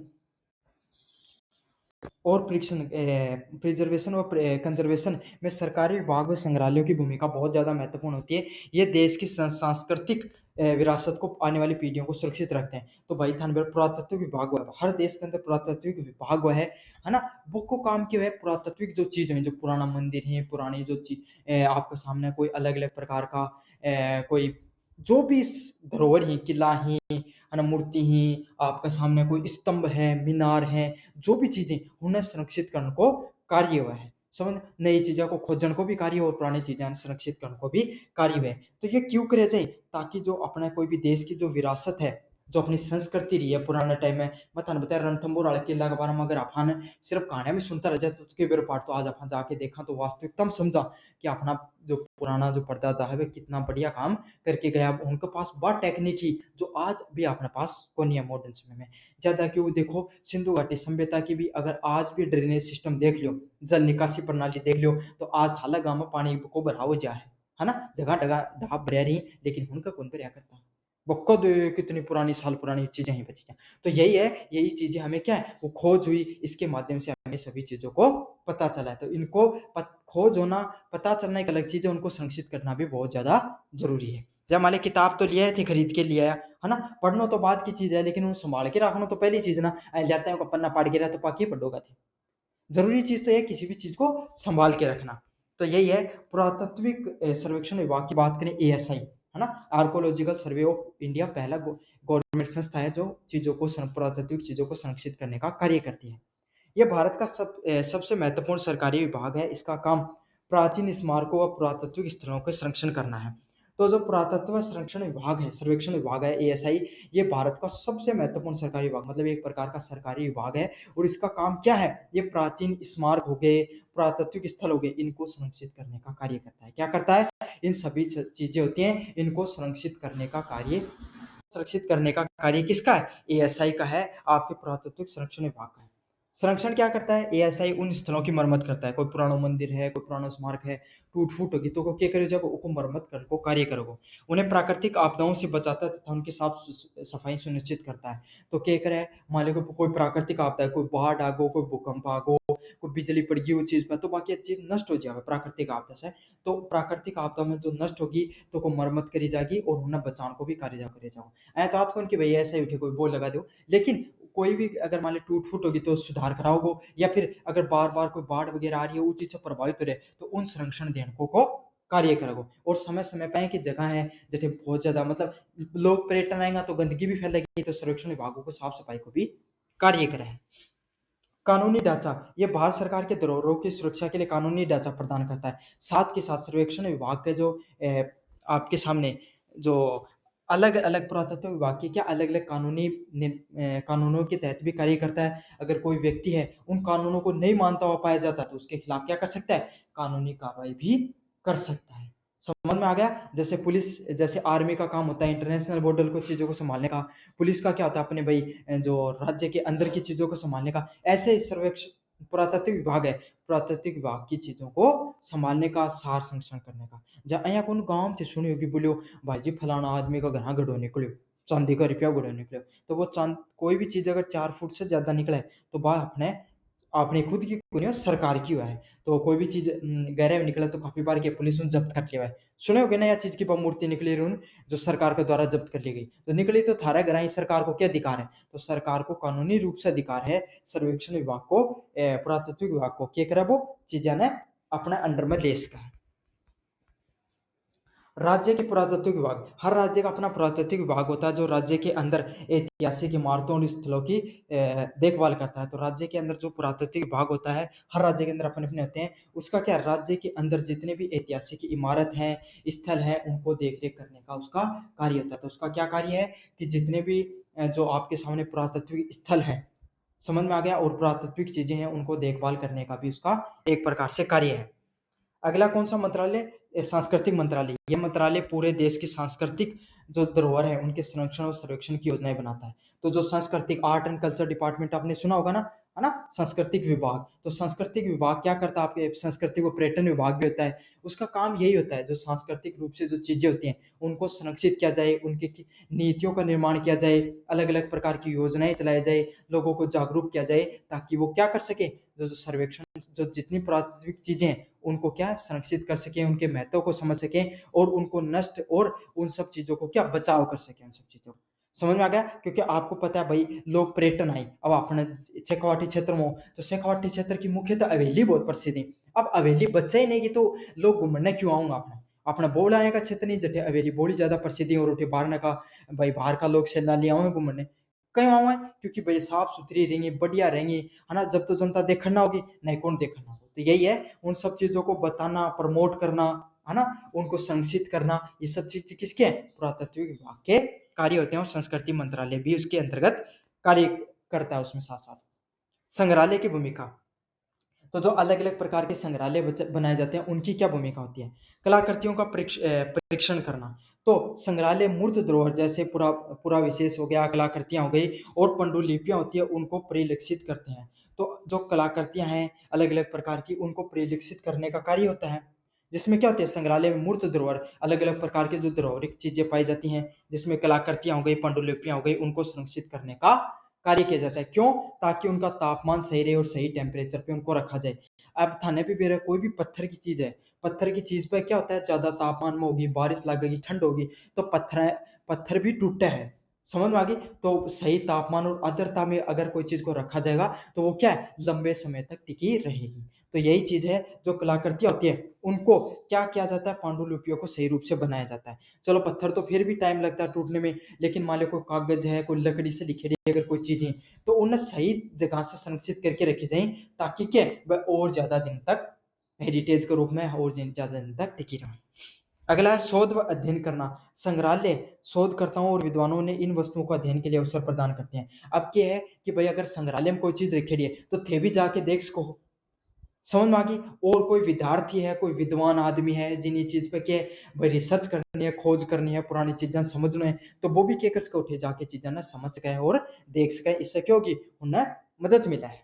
और प्रिजर्वेशन और कंजर्वेशन में सरकारी विभाग व संग्रहालयों की भूमिका बहुत ज़्यादा महत्वपूर्ण होती है। ये देश की सांस्कृतिक विरासत को आने वाली पीढ़ियों को सुरक्षित रखते हैं। तो भाई थानवर पुरातत्विक विभाग हुआ है, हर देश के अंदर पुरातत्विक विभाग हुआ है ना। वो को काम क्यों है, पुरातत्विक जो चीज़ है, जो पुराना मंदिर है, पुरानी जो चीज आपके सामने कोई अलग अलग प्रकार का कोई जो भी धरोहर ही, किला ही, है ना, मूर्ति ही, आपके सामने कोई स्तंभ है, मीनार है, जो भी चीजें उन्हें संरक्षित करने को कार्य हुआ है। समझ, नई चीजों को खोजने को भी कार्य और पुरानी चीजें संरक्षित करने को भी कार्य हुआ है। तो ये क्यों करे जाए, ताकि जो अपना कोई भी देश की जो विरासत है, जो अपनी संस्कृति रही है पुराने टाइम में, मैं थाने बताया रणथंभौर वाले किला के बारे में अगर अपन सिर्फ कहानियां में सुनता रह जाए तो उसके बेर पार्ट, तो आज अपन जाके देखा तो वास्तविकता में समझा कि अपना जो पुराना जो परदादा है वे कितना बढ़िया काम करके गया। उनके पास बहुत टेक्निक ही जो आज भी अपने पास को नहीं है मॉडर्न समय में। ज्यादा क्यों, देखो सिंधु घाटी सभ्यता की भी अगर आज भी ड्रेनेज सिस्टम देख लो, जल निकासी प्रणाली देख लो, तो आज थाला गांव में पानी को भराव जा है ना, जगह जगह ढाब भरिया रही, लेकिन उनका कौन भरिया करता, वो खुद कितनी पुरानी साल पुरानी चीजें ही बची हैं। तो यही है, यही चीजें हमें क्या है, वो खोज हुई, इसके माध्यम से हमें सभी चीजों को पता चला है। तो इनको खोज होना, पता चलना एक अलग चीज है, उनको संरक्षित करना भी बहुत ज्यादा जरूरी है। जब मान किताब तो लिया थी, खरीद के लिया है ना, पढ़ना तो बाद की चीज है, लेकिन उन्हें संभाल के रखना तो पहली चीज ना। जाते हैं पन्ना पढ़ गिरा तो पाकि पढ़ोगा थे, जरूरी चीज तो है किसी भी चीज को संभाल के रखना। तो यही है पुरातात्विक सर्वेक्षण विभाग की बात करें एएसआई, है ना? आर्कोलॉजिकल सर्वे ऑफ इंडिया पहला गवर्नमेंट संस्था है जो चीज़ों को पुरातात्विक चीज़ों को संरक्षित करने का कार्य करती है। यह भारत का सबसे महत्वपूर्ण सरकारी विभाग है। इसका काम प्राचीन स्मारकों व पुरातात्विक स्थलों के संरक्षण करना है। तो जो पुरातत्व संरक्षण विभाग है, सर्वेक्षण विभाग है एएसआई, ये भारत का सबसे महत्वपूर्ण सरकारी विभाग मतलब एक प्रकार का सरकारी विभाग है। और इसका काम क्या है? ये प्राचीन स्मारक हो गए, पुरातात्विक स्थल हो गए, इनको संरक्षित करने का कार्य करता है। क्या करता है? इन सभी चीजें होती हैं, इनको संरक्षित करने का कार्य किसका है? एएसआई का है, आपके पुरातत्व संरक्षण विभाग का है। संरक्षण क्या करता है? एएसआई उन स्थलों की मरम्मत करता है। कोई पुराना मंदिर है, कोई पुराना स्मारक है, टूट फूट होगी तो क्या करे जाएगा? उनको मरम्मत कर को कार्य करोगे। उन्हें प्राकृतिक आपदाओं से बचाता है तथा उनकी साफ सफाई सुनिश्चित करता है। तो क्या करे? मान लो कोई प्राकृतिक आपदा है, कोई बाढ़ आ गो, कोई भूकंप आ गो, कोई बिजली पड़ गई वो चीज पर, तो बाकी चीज नष्ट हो जाएगा प्राकृतिक आपदा से। तो प्राकृतिक आपदा में जो नष्ट होगी तो को मरम्मत करी जाएगी और उन्हें बचाव को भी कार्य करे जाओ। तो आप कौन की भैया ऐसा ही उठे कोई बोल लगा दो, लेकिन कोई भी अगर मान ली टूट फूट होगी तो सुधार कराओगे, या फिर अगर बार बार कोई बाढ़ वगैरह आ रही है वो चीज से प्रभावित हो रहे तो उन संरक्षण देने को कार्य करोगे। और समय समय पे की जगह है जैसे बहुत ज्यादा मतलब लोग पर्यटन आएगा तो गंदगी भी फैलेगी, तो संरक्षण विभागों को साफ सफाई को भी कार्य करे है। कानूनी ढांचा, ये भारत सरकार के धरोहरों की सुरक्षा के लिए कानूनी ढांचा प्रदान करता है। साथ के साथ सर्वेक्षण विभाग के जो आपके सामने जो अलग अलग पुरातत्व विभाग की क्या अलग अलग कानूनों के तहत भी कार्य करता है। अगर कोई व्यक्ति है उन कानूनों को नहीं मानता हुआ पाया जाता तो उसके खिलाफ क्या कर सकता है? कानूनी कार्रवाई भी कर सकता है। समझ में आ गया? जैसे पुलिस, जैसे आर्मी का काम होता है इंटरनेशनल बॉर्डर को चीजों को संभालने का, पुलिस का क्या होता है अपने भाई जो राज्य के अंदर की चीजों को संभालने का, ऐसे ही सर्वेक्षण पुरातत्व विभाग है, पुरातत्व विभाग की चीजों को संभालने का, सार संरक्षण करने का। जहाँ यहाँ कौन गांव थे सुनी होगी, बोलियो भाई जी फलाना आदमी का घर गड़ो निकलो, चांदी का रुपया गड़ो निकलो, तो वो चांद कोई भी चीज अगर 4 फुट से ज्यादा निकले तो वह अपने अपनी खुद की क्यों नहीं हो, सरकार की हुआ है। तो कोई भी चीज गहरे में निकले तो काफी बार की पुलिस उन जब्त कर लिया है। सुने होगे ना यह चीज की मूर्ति निकली रही जो सरकार के द्वारा जब्त कर ली गई, तो निकली तो थारा ग्राही सरकार को क्या अधिकार है? तो सरकार को कानूनी रूप से अधिकार है सर्वेक्षण विभाग को, पुरातत्व विभाग को क्या करा वो चीजें ने अपने अंडर में ले सका है। राज्य के पुरातत्व विभाग, हर राज्य का अपना पुरातत्व विभाग होता है जो राज्य के अंदर ऐतिहासिक इमारतों और स्थलों की देखभाल करता है। तो राज्य के अंदर जो पुरातत्व विभाग होता है, हर राज्य के अंदर अपने अपने होते हैं। उसका क्या, राज्य के अंदर जितने भी ऐतिहासिक इमारत हैं, स्थल हैं, उनको देख रेख करने का उसका कार्य होता है। तो उसका क्या कार्य है कि जितने भी जो आपके सामने पुरातत्विक स्थल है, समझ में आ गया, और पुरातत्विक चीजें हैं उनको देखभाल करने का भी उसका एक प्रकार से कार्य है। अगला कौन सा मंत्रालय? सांस्कृतिक मंत्रालय। यह मंत्रालय पूरे देश की सांस्कृतिक जो धरोहर है उनके संरक्षण और सर्वेक्षण की योजनाएं बनाता है। तो जो सांस्कृतिक आर्ट एंड कल्चर डिपार्टमेंट आपने सुना होगा ना, है ना, सांस्कृतिक विभाग। तो सांस्कृतिक विभाग क्या करता है? आपके सांस्कृतिक व पर्यटन विभाग भी होता है, उसका काम यही होता है जो सांस्कृतिक रूप से जो चीजें होती हैं उनको संरक्षित किया जाए, उनकी नीतियों का निर्माण किया जाए, अलग अलग प्रकार की योजनाएं चलाई जाए, लोगों को जागरूक किया जाए ताकि वो क्या कर सके, जो सर्वेक्षण जो जितनी प्राकृतिक चीजें हैं उनको क्या संरक्षित कर सकें, उनके महत्व को समझ सकें और उनको नष्ट और उन सब चीजों को क्या बचाव कर सकें, उन सब चीजों को। समझ में आ गया? क्योंकि आपको पता है भाई लोग पर्यटन आए, अब अपने शेखावाटी क्षेत्र में हो तो शेखावाटी क्षेत्र की मुख्यतः हवेली बहुत प्रसिद्ध है। अब हवेली बच्चा ही नहीं कि तो लोग घूमने क्यों आऊंगा अपने अपना बोल आए का क्षेत्र नहीं, जटे हवेली बोली ज्यादा प्रसिद्धि और उठे बाहर का भाई बाहर का लोग सैलानी आए घूमने क्यों आऊँ है? क्योंकि भाई साफ सुथरी रहेंगी, बढ़िया रहेंगी, है ना। जब तो जनता देखना ना होगी, नहीं कौन देखना होगा। तो यही है उन सब चीजों को बताना, प्रमोट करना, है ना, उनको संरक्षित करना, ये सब चीज किसके हैं? पुरातत्व विभाग के कार्य होते हैं। और संस्कृति मंत्रालय भी उसके अंतर्गत कार्य करता है उसमें साथ साथ। संग्रहालय की भूमिका, तो जो अलग अलग प्रकार के संग्रहालय बनाए जाते हैं उनकी क्या भूमिका होती है? कलाकृतियों का परीक्षण करना। तो संग्रहालय मूर्त धरोहर जैसे पूरा पूरा विशेष हो गया, कलाकृतियां हो गई और पंडुलिपियां होती है उनको परिलक्षित करते हैं। तो जो कलाकृतियां हैं अलग अलग प्रकार की उनको परिलक्षित करने का कार्य होता है। जिसमें क्या होती है, संग्रहालय में मूर्त धरोहर अलग अलग प्रकार के जो धरोहरिक चीजें पाई जाती हैं, जिसमें कलाकृतियां हो गई, पंडुलिपियां हो गई, उनको संरक्षित करने का कार्य किया जाता है। क्यों? ताकि उनका तापमान सही रहे और सही टेम्परेचर पे उनको रखा जाए। अब थाने पे भी रहे कोई भी पत्थर की चीज है, पत्थर की चीज पे क्या होता है, ज्यादा तापमान में होगी, बारिश लगेगी, ठंड होगी तो पत्थर भी टूटता है। समझ में आ गई? तो सही तापमान और आर्द्रता में अगर कोई चीज को रखा जाएगा तो वो क्या है, लंबे समय तक टिकी रहेगी। तो यही चीज़ है, जो कलाकृतियाँ होती हैं, उनको क्या किया जाता है, पांडुलिपियों को सही रूप से बनाया जाता है। चलो पत्थर तो फिर भी टाइम लगता है टूटने में, लेकिन मान लो कोई कागज़ है, कोई लकड़ी से लिखेड़ी है अगर कोई चीज़ें, तो उन्हें सही जगह से संरक्षित करके रखी जाएँ, ताकि क्या वह और ज़्यादा दिन तक हेरिटेज के रूप में और ज़्यादा दिन तक टिकी रहें। अगला है शोध व अध्ययन करना। संग्रहालय शोधकर्ताओं और विद्वानों ने इन वस्तुओं को अध्ययन के लिए अवसर प्रदान करते हैं। अब क्या है कि भाई अगर संग्रहालय में कोई चीज़ रखेड़ी है, तो थे भी जाके देख सको हो। समझ में आ गई? और कोई विद्यार्थी है, कोई विद्वान आदमी है, जिन्हें चीज़ पे के भाई रिसर्च करनी है, खोज करनी है, पुरानी चीज़ें समझना है, तो वो भी क्या कर सके, उठे जाके चीज़ें ना समझ सके और देख सके। इससे क्या होगी, उन्हें मदद मिला है।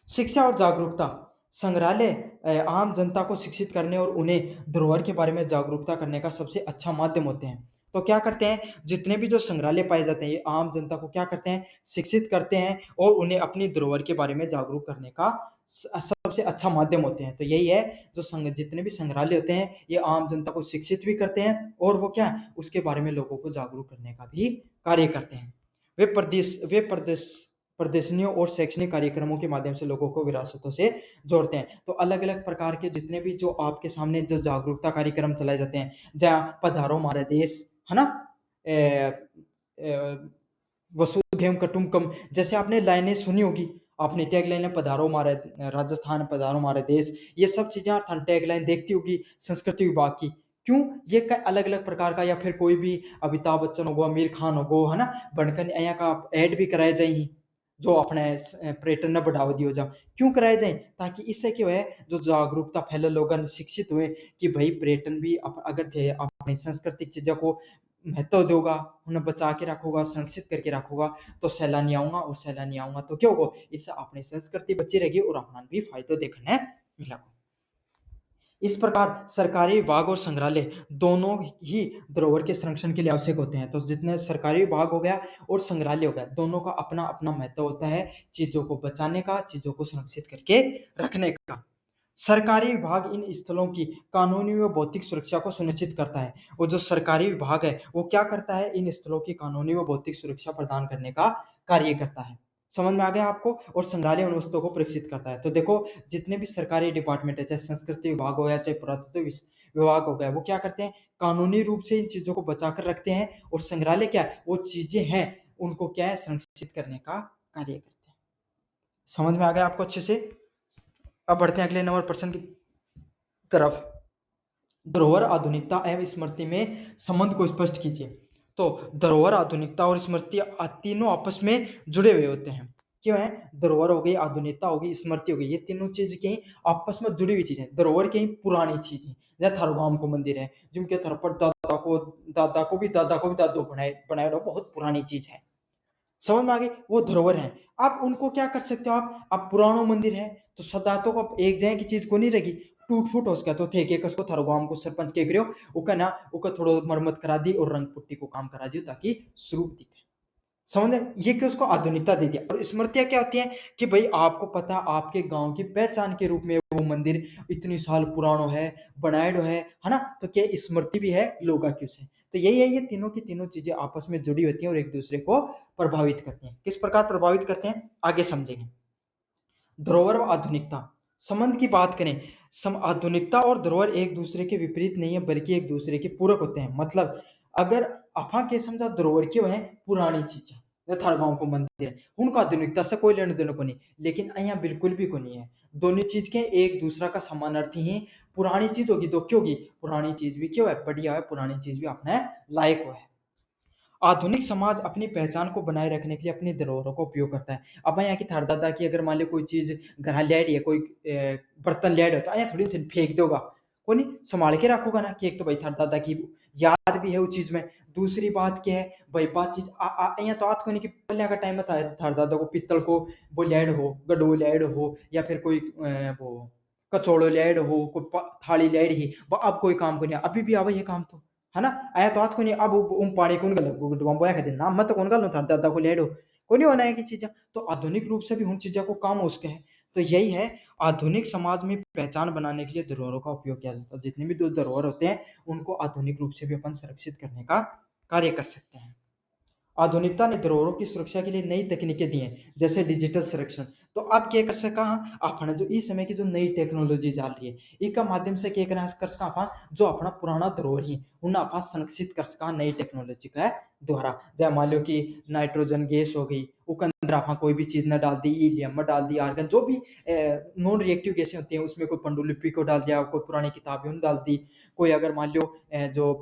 शिक्षा और जागरूकता। संग्रहालय आम जनता को शिक्षित करने और उन्हें धरोहर के बारे में जागरूकता करने का सबसे अच्छा माध्यम होते हैं। तो क्या करते हैं, जितने भी जो संग्रहालय पाए जाते हैं, ये आम जनता को क्या करते हैं, शिक्षित करते हैं और उन्हें अपनी धरोहर के बारे में जागरूक करने का सबसे अच्छा माध्यम होते हैं। तो यही है, जो जितने भी संग्रहालय होते हैं, ये आम जनता को शिक्षित भी करते हैं और वो क्या उसके बारे में लोगों को जागरूक करने का भी कार्य करते हैं। वे प्रदर्शनियों और शैक्षणिक कार्यक्रमों के माध्यम से लोगों को विरासतों से जोड़ते हैं। तो अलग-अलग प्रकार के जितने भी जो आपके सामने जो जागरूकता कार्यक्रम चलाए जाते हैं, जहाँ पधारो हमारे देश, है ना? वसुधैव कुटुंबकम, जैसे आपने लाइनें सुनी होगी, आपने टैगलाइन है पधारो हमारे राजस्थान, पधारो हमारे देश, ये सब चीज़ें आप टैगलाइन देखती होगी संस्कृति विभाग की। क्यों? ये अलग-अलग प्रकार का, या फिर कोई भी अमिताभ बच्चन होगो, आमिर खान होगो, है ना? बनकर यहाँ का ऐड भी कराए जाई, जो अपने पर्यटन ने बढ़ावा दियो जा। क्यों कराए जाए? ताकि इससे क्या है, जो जागरूकता फैले, लोगन शिक्षित हुए कि भाई पर्यटन भी अगर थे अपनी सांस्कृतिक चीज़ों को महत्व दोगा, उन्हें बचा के रखोगा, संरक्षित करके रखोगा, तो सैलानी आऊँगा और सैलानी आऊँगा तो क्या होगा, इससे अपनी संस्कृति बची रहेगी और अपना भी फ़ायदा देखने मिलेगा। इस प्रकार सरकारी विभाग और संग्रहालय दोनों ही धरोहर के संरक्षण के लिए आवश्यक होते हैं। तो जितने सरकारी विभाग हो गया और संग्रहालय हो गया, दोनों का अपना-अपना महत्व होता है, चीज़ों को बचाने का, चीज़ों को संरक्षित करके रखने का। सरकारी विभाग इन स्थलों की कानूनी व भौतिक सुरक्षा को सुनिश्चित करता है, और जो सरकारी विभाग है, वो क्या करता है, इन स्थलों की कानूनी व भौतिक सुरक्षा प्रदान करने का कार्य करता है। समझ में आ गया आपको? और संग्रहालय उन वस्तुओं को प्रेषित करता है। तो देखो, जितने भी सरकारी डिपार्टमेंट है, चाहे संस्कृति विभाग हो गया, चाहे पुरातत्व विभाग हो गया, वो क्या करते हैं, कानूनी रूप से इन चीज़ों को बचा कर रखते हैं, और संग्रहालय क्या है, वो चीज़ें हैं, उनको क्या है, संरक्षित करने का कार्य करते हैं। समझ में आ गया आपको अच्छे से? अब बढ़ते हैं अगले नंबर प्रश्न की तरफ। धरोहर, आधुनिकता एवं स्मृति में संबंध को स्पष्ट कीजिए। तो धरोहर, आधुनिकता और स्मृति तीनों आपस में जुड़े हुए होते हैं। क्यों है? धरोहर हो गई, आधुनिकता हो गई, स्मृति हो गई, ये तीनों चीज की आपस में जुड़ी हुई चीजें। धरोहर की पुरानी चीजें, जैसे थारो गांव को मंदिर है, जिनके थर पर दादा को भी दादो बनाए बनाए बहुत पुरानी चीज है। समझ में आ गई? वो धरोहर है। आप उनको क्या कर सकते हो, आप पुरानो मंदिर है, तो सदातो को एक जगह की चीज को नहीं रहेगी, टूट फूट हो सका, तो थे के कसको थारो गांव को सरपंच के करियो, उका ना उका थोड़ो मरम्मत करा दी और रंग पुट्टी को काम करा दियो, ताकि स्वरूप दिखे। समझ रहे? ये कि उसको आधुनिकता दे दिया। और स्मृतियाँ क्या होती हैं कि भाई आपको पता, आपके गाँव की पहचान के रूप में वो मंदिर इतनी साल पुरानो है, बनाएडो है ना? तो क्या स्मृति भी है लोगों की उसे। तो यही है, ये तीनों की तीनों चीज़ें आपस में जुड़ी होती हैं और एक-दूसरे को प्रभावित करती हैं। किस प्रकार प्रभावित करते हैं? आगे समझेंगे। धरोहर व आधुनिकता संबंध की बात करें, आधुनिकता और धरोहर एक दूसरे के विपरीत नहीं है, बल्कि एक दूसरे के पूरक होते हैं। मतलब अगर अफा के समझा धरोहर क्यों है, पुरानी चीजें, थार गांव को मंदिर है, उनका आधुनिकता से कोई लेने देने को नहीं, लेकिन यहाँ बिल्कुल भी को नहीं है। दोनों चीज के एक दूसरा का समानार्थी ही। पुरानी चीज होगी तो क्यों होगी, पुरानी चीज भी क्यों है, बढ़िया है, पुरानी चीज भी अपने लायक है। आधुनिक समाज अपनी पहचान को बनाए रखने के लिए अपनी धरोहरों का उपयोग करता है। अब यहाँ की थार दादा की अगर मान लो कोई चीज़ घर ले आई है, कोई बर्तन ले आए हो, तो यहाँ थोड़ी फेंक दोगा, को नहीं संभाल के रखोगा ना, कि एक तो भाई थार दादा की याद भी है उस चीज़ में। दूसरी बात क्या है भाई, बात चीज यहाँ तो आज को नहीं कि पहले का टाइम में था, थार दादा को पित्तल को वो ले आए हो, गडो ले आए हो, या फिर कोई वो कचौड़ो ले आए हो, कोई थाली ले आई ही, अब कोई काम को नहीं, अभी भी आवा ये काम तो, है ना? आया तो आज को नहीं, अब पानी कौन गल डुबा के दिन ना, मत कौन गल थार दादा को लेडो, को नहीं होना है की चीज़ें। तो आधुनिक रूप से भी उन चीज़ों को काम हो सके है। तो यही है, आधुनिक समाज में पहचान बनाने के लिए धरोहरों का उपयोग किया जाता है। जितने भी धरोहर होते हैं, उनको आधुनिक रूप से भी अपन संरक्षित करने का कार्य कर सकते हैं। आधुनिकता ने धरोहरों की सुरक्षा के लिए नई तकनीकें दी हैं, जैसे डिजिटल संरक्षण। तो अब क्या कर सका अपना जो इस समय की जो नई टेक्नोलॉजी चल रही है, इसका माध्यम से क्या कर सका आप जो अपना पुराना धरोहर ही उन्हें आप संरक्षित कर सका नई टेक्नोलॉजी का द्वारा। जैसे मान लो कि नाइट्रोजन गैस हो गई, उसके अंदर आप कोई भी चीज न डाल दी, हीलियम डाल दी, आर्गन जो भी नॉन रिएक्टिव गैसें होती हैं, उसमें कोई पंडुलिपि को डाल दिया, कोई पुरानी किताबें उन डाल दी, कोई अगर मान लो जो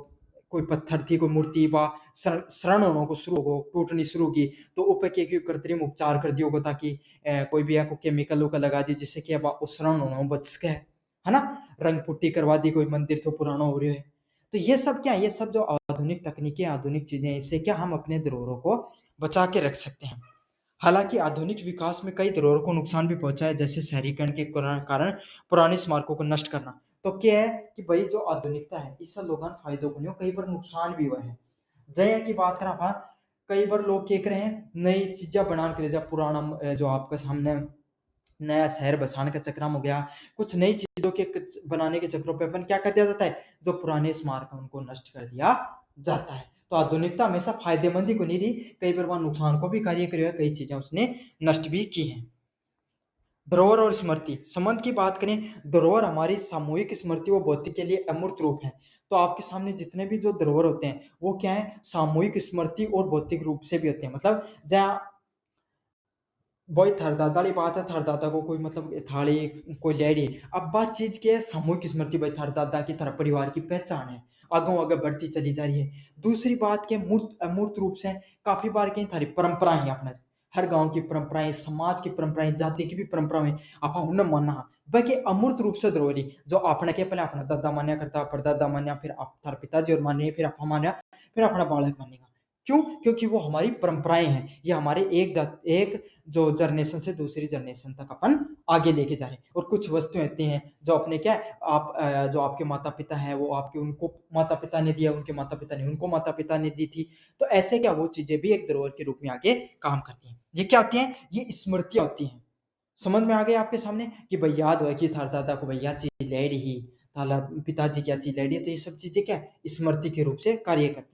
कोई पत्थर थी, कोई मूर्ति व शरण होने को शुरू हो टूटनी शुरू की, तो ऊपर के कृत्रिम उपचार कर दियो ताकि कोई भी आपको केमिकल का लगा दी जिससे कि अब शरण होना बच सके, है ना। रंग पुट्टी करवा दी, कोई मंदिर तो पुराना हो रहा है। तो ये सब क्या है, ये सब जो आधुनिक तकनीकें, आधुनिक चीजें हैं, इससे क्या हम अपने धरोहरों को बचा के रख सकते हैं। हालांकि आधुनिक विकास में कई धरोहरों को नुकसान भी पहुंचा है, जैसे शहरीकरण के कारण पुराने स्मारकों को नष्ट करना। तो क्या है कि भाई जो आधुनिकता है इससे लोगों को फायदों को नहीं, कई बार नुकसान भी हुआ है। जय की बात करा था, कई बार लोग क्या करे हैं, नई चीजें बना के जब पुराना जो आपके सामने नया शहर बसाने का चक्र हो गया, कुछ नई चीजों के बनाने के चक्रों पे अपन क्या कर दिया जाता है, जो पुराने स्मारक है उनको नष्ट कर दिया जाता है। तो आधुनिकता हमेशा फायदेमंद ही को नहीं रही, कई बार वह नुकसान को भी कार्य करे, कई चीजें उसने नष्ट भी की हैं। धरोहर और स्मृति संबंध की बात करें, धरोहर हमारी सामूहिक स्मृति व भौतिक के लिए अमूर्त रूप है। तो आपके सामने जितने भी जो धरोहर होते हैं वो क्या है, सामूहिक स्मृति और भौतिक रूप से भी होते हैं। मतलब जहाँ वही थरदादा वाली बात है, थरदादा को कोई मतलब थाली कोई लेडी, अब बात चीज की है सामूहिक स्मृति, भाई थरदादा की तरह परिवार की पहचान है, आगे आगे बढ़ती चली जा रही है। दूसरी बात के मूर्त अमूर्त रूप से काफी बार कहीं थारी परंपराएं हैं अपने, हर गांव की परंपराएं, समाज की परंपराएं, जाति की भी परंपराएं आप उन्हें मानना, बाकी अमूर्त रूप से धरोहरी जो आपने के पहले अपना दादा मान्या करता, परदादा मान्या, फिर आप थार पिताजी और मानिए, फिर आप मान्या, फिर अपना बालक मानेगा। क्यों? क्योंकि वो हमारी परंपराएं हैं, ये हमारे एक जो जनरेशन से दूसरी जनरेशन तक अपन आगे लेके जा रहे हैं। और कुछ वस्तुएं ऐसी हैं जो अपने क्या है, आप जो आपके माता पिता हैं वो आपके उनको माता पिता ने दिया, उनके माता पिता ने उनको माता पिता ने दी थी। तो ऐसे क्या वो चीजें भी एक धरोहर के रूप में आगे काम करती हैं। ये क्या होती हैं, ये स्मृतियां होती हैं। समझ में आ गई आपके सामने कि भाई याद हो कि थार दादा को भैया चीज ले रही, थाला पिताजी क्या चीज ले रही है, तो ये सब चीजें क्या स्मृति के रूप से कार्य करती हैं।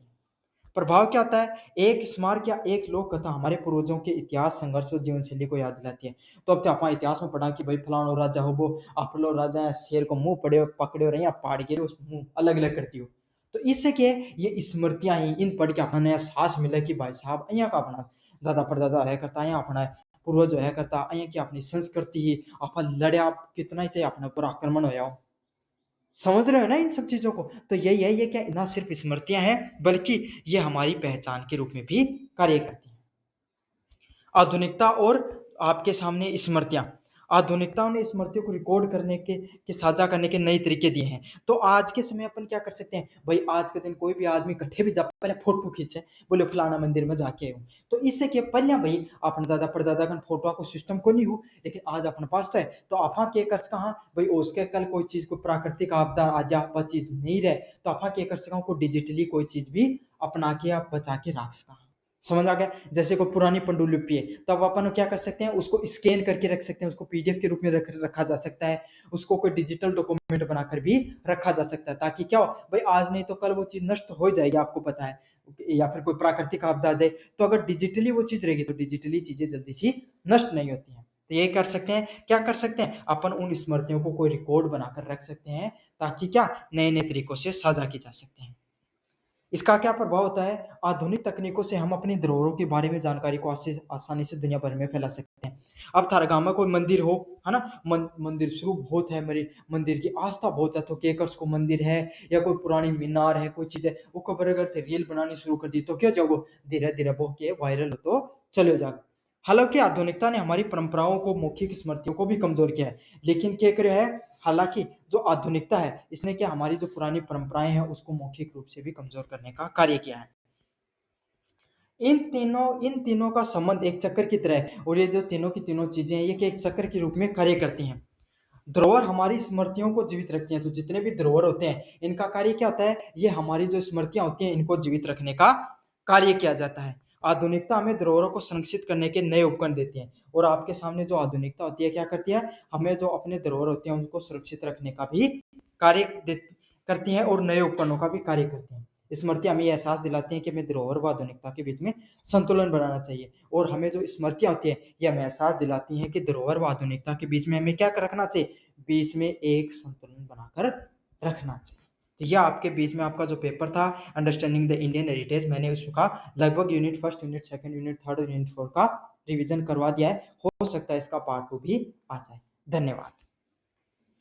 प्रभाव क्या होता है, एक स्मारक या एक लोक कथा हमारे पूर्वजों के इतिहास, संघर्ष और जीवन शैली को याद दिलाती है। तो अब तो आप इतिहास में पढ़ा कि भाई फलानो राजा हो, वो आपलो राजा है, शेर को मुंह पड़े पकड़े हो रहे हैं, पहाड़ गिरे उस मुंह अलग अलग करती हो। तो इससे क्या है, ये स्मृतियां ही इन पढ़ के अपना नया साहस मिला कि भाई साहब अहियां का अपना दादा परदादा है करता, अहियां अपना पूर्वज है करता, अहियां की अपनी संस्कृति ही आप लड़या कितना ही चाहिए अपने ऊपर आक्रमण होया हो। समझ रहे हो ना इन सब चीजों को। तो यही है, ये क्या ना सिर्फ स्मृतियां हैं बल्कि ये हमारी पहचान के रूप में भी कार्य करती हैं। आधुनिकता और आपके सामने स्मृतियां, आधुनिकताओं ने स्मृतियों को रिकॉर्ड करने के साझा करने के नए तरीके दिए हैं। तो आज के समय अपन क्या कर सकते हैं भाई, आज के दिन कोई भी आदमी इकट्ठे भी जा पहले फोटो खींचे, बोले फलाना मंदिर में जाके आए हूं। तो इससे क्या पहले भाई अपने दादा परदादा का फोटो को सिस्टम को नहीं हो, लेकिन आज अपने पास तो है। तो आप क्या कर सका भाई, उसके कल कोई चीज को प्राकृतिक आपदा आ जा वह चीज नहीं रहे, तो आप क्या कर सका को डिजिटली कोई चीज भी अपना के आप बचा के रख सका। समझ आ गया। जैसे कोई पुरानी पंडुलिपि है तो अब अपन क्या कर सकते हैं, उसको स्कैन करके रख सकते हैं, उसको पीडीएफ के रूप में रखा जा सकता है, उसको कोई डिजिटल डॉक्यूमेंट बनाकर भी रखा जा सकता है, ताकि क्या हो भाई आज नहीं तो कल वो चीज नष्ट हो जाएगी, आपको पता है, या फिर कोई प्राकृतिक आपदा आ जाए, तो अगर डिजिटली वो चीज रहेगी तो डिजिटली चीजें जल्दी सी नष्ट नहीं होती हैं। तो ये कर सकते हैं, क्या कर सकते हैं अपन उन स्मृतियों को कोई रिकॉर्ड बनाकर रख सकते हैं, ताकि क्या नए नए तरीकों से साझा की जा सकते हैं। इसका क्या प्रभाव होता है, आधुनिक तकनीकों से हम अपनी धरोहरों के बारे में जानकारी को आसानी से दुनिया भर में फैला सकते हैं। अब थारे गांव में कोई मंदिर हो, है ना, मंदिर शुरू बहुत है, मेरी मंदिर की आस्था बहुत है, तो केकर्स को मंदिर है या कोई पुरानी मीनार है, कोई चीज है, वो कबर अगर रील बनानी शुरू कर दी तो क्या जाओ धीरे धीरे वो के वायरल हो तो चले जाओ। हालांकि आधुनिकता ने हमारी परंपराओं को, मौखिक स्मृतियों को भी कमजोर किया है, लेकिन क्या करे है, हालांकि जो आधुनिकता है इसने क्या हमारी जो पुरानी परंपराएं हैं उसको मौखिक रूप से भी कमजोर करने का कार्य किया है। इन तीनों का संबंध एक चक्र की तरह है, और ये जो तीनों की तीनों चीजें हैं ये एक चक्र के रूप में कार्य करती हैं। धरोहर हमारी स्मृतियों को जीवित रखती हैं, तो जितने भी धरोहर होते हैं इनका कार्य क्या होता है, ये हमारी जो स्मृतियां होती हैं इनको जीवित रखने का कार्य किया जाता है। आधुनिकता हमें धरोहरों को संरक्षित करने के नए उपकरण देती है, और आपके सामने जो आधुनिकता होती है क्या करती है, हमें जो अपने धरोहर होते हैं उनको सुरक्षित रखने का भी कार्य करती है और नए उपकरणों का भी कार्य करती है। स्मृतियाँ हमें ये एहसास दिलाती हैं कि हमें धरोहर व आधुनिकता के बीच में संतुलन बनाना चाहिए, और हमें जो स्मृतियाँ होती हैं, ये हमें एहसास दिलाती हैं कि धरोहर व आधुनिकता के बीच में हमें क्या रखना चाहिए? बीच में एक संतुलन बनाकर रखना चाहिए। तो यह आपके बीच में आपका जो पेपर था, अंडरस्टैंडिंग द इंडियन हेरिटेज, मैंने उसका लगभग यूनिट 1, यूनिट 2, यूनिट 3 और यूनिट 4 का रिवीजन करवा दिया है। हो सकता है इसका पार्ट 2 भी आ जाए। धन्यवाद।